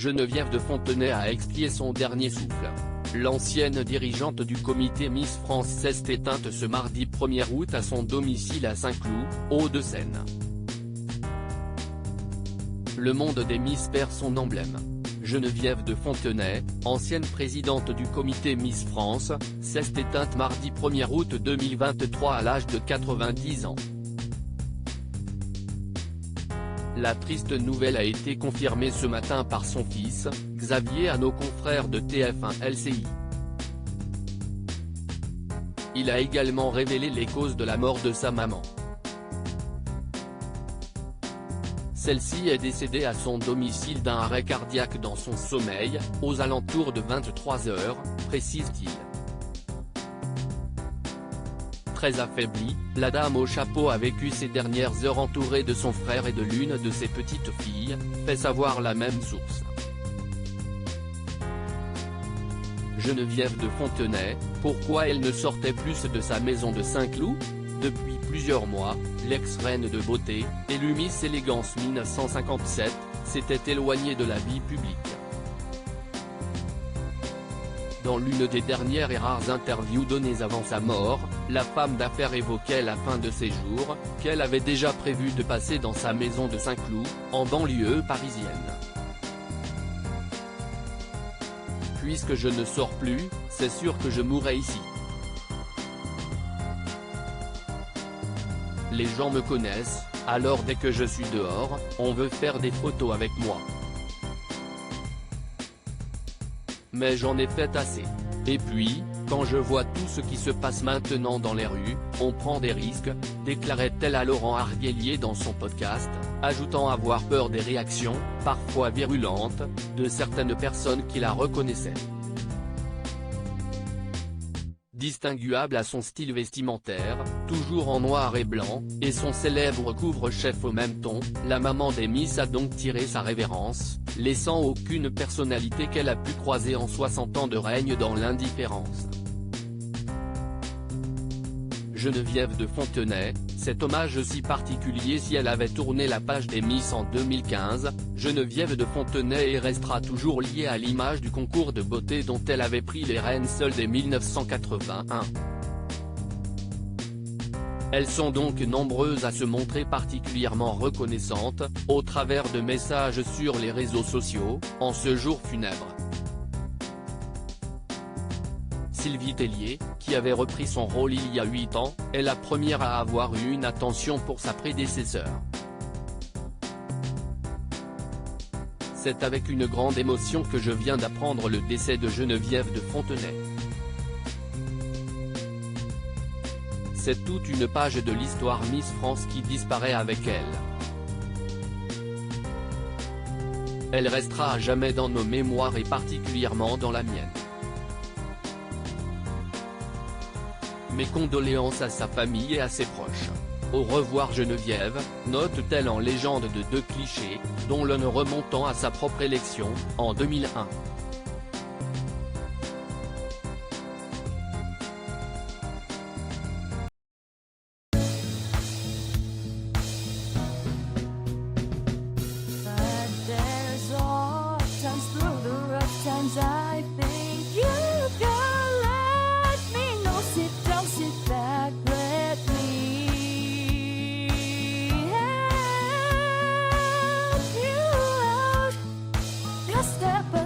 Geneviève de Fontenay a expié son dernier souffle. L'ancienne dirigeante du comité Miss France s'est éteinte ce mardi 1er août à son domicile à Saint-Cloud, Hauts-de-Seine. Le monde des Miss perd son emblème. Geneviève de Fontenay, ancienne présidente du comité Miss France, s'est éteinte mardi 1er août 2023 à l'âge de 90 ans. La triste nouvelle a été confirmée ce matin par son fils, Xavier, à nos confrères de TF1 LCI. Il a également révélé les causes de la mort de sa maman. Celle-ci est décédée à son domicile d'un arrêt cardiaque dans son sommeil, aux alentours de 23 h, précise-t-il. Très affaiblie, la dame au chapeau a vécu ces dernières heures entourée de son frère et de l'une de ses petites filles, fait savoir la même source. Geneviève de Fontenay, pourquoi elle ne sortait plus de sa maison de Saint-Cloud? Depuis plusieurs mois, l'ex-reine de beauté, élue Miss Élégance 1957, s'était éloignée de la vie publique. Dans l'une des dernières et rares interviews données avant sa mort, la femme d'affaires évoquait la fin de ses jours, qu'elle avait déjà prévu de passer dans sa maison de Saint-Cloud, en banlieue parisienne. Puisque je ne sors plus, c'est sûr que je mourrai ici. Les gens me connaissent, alors dès que je suis dehors, on veut faire des photos avec moi. Mais j'en ai fait assez. Et puis, quand je vois tout ce qui se passe maintenant dans les rues, on prend des risques, déclarait-elle à Laurent Arguelier dans son podcast, ajoutant avoir peur des réactions, parfois virulentes, de certaines personnes qui la reconnaissaient. Distinguable à son style vestimentaire, toujours en noir et blanc, et son célèbre couvre-chef au même ton, la maman des Miss a donc tiré sa révérence, laissant aucune personnalité qu'elle a pu croiser en 60 ans de règne dans l'indifférence. Geneviève de Fontenay, cet hommage si particulier si elle avait tourné la page des Miss en 2015, Geneviève de Fontenay restera toujours liée à l'image du concours de beauté dont elle avait pris les rênes seule dès 1981. Elles sont donc nombreuses à se montrer particulièrement reconnaissantes, au travers de messages sur les réseaux sociaux, en ce jour funèbre. Sylvie Tellier, qui avait repris son rôle il y a 8 ans, est la première à avoir eu une attention pour sa prédécesseur. C'est avec une grande émotion que je viens d'apprendre le décès de Geneviève de Fontenay. C'est toute une page de l'histoire Miss France qui disparaît avec elle. Elle restera à jamais dans nos mémoires et particulièrement dans la mienne. Mes condoléances à sa famille et à ses proches. Au revoir Geneviève, note-t-elle en légende de 2 clichés, dont l'un remontant à sa propre élection, en 2001. Step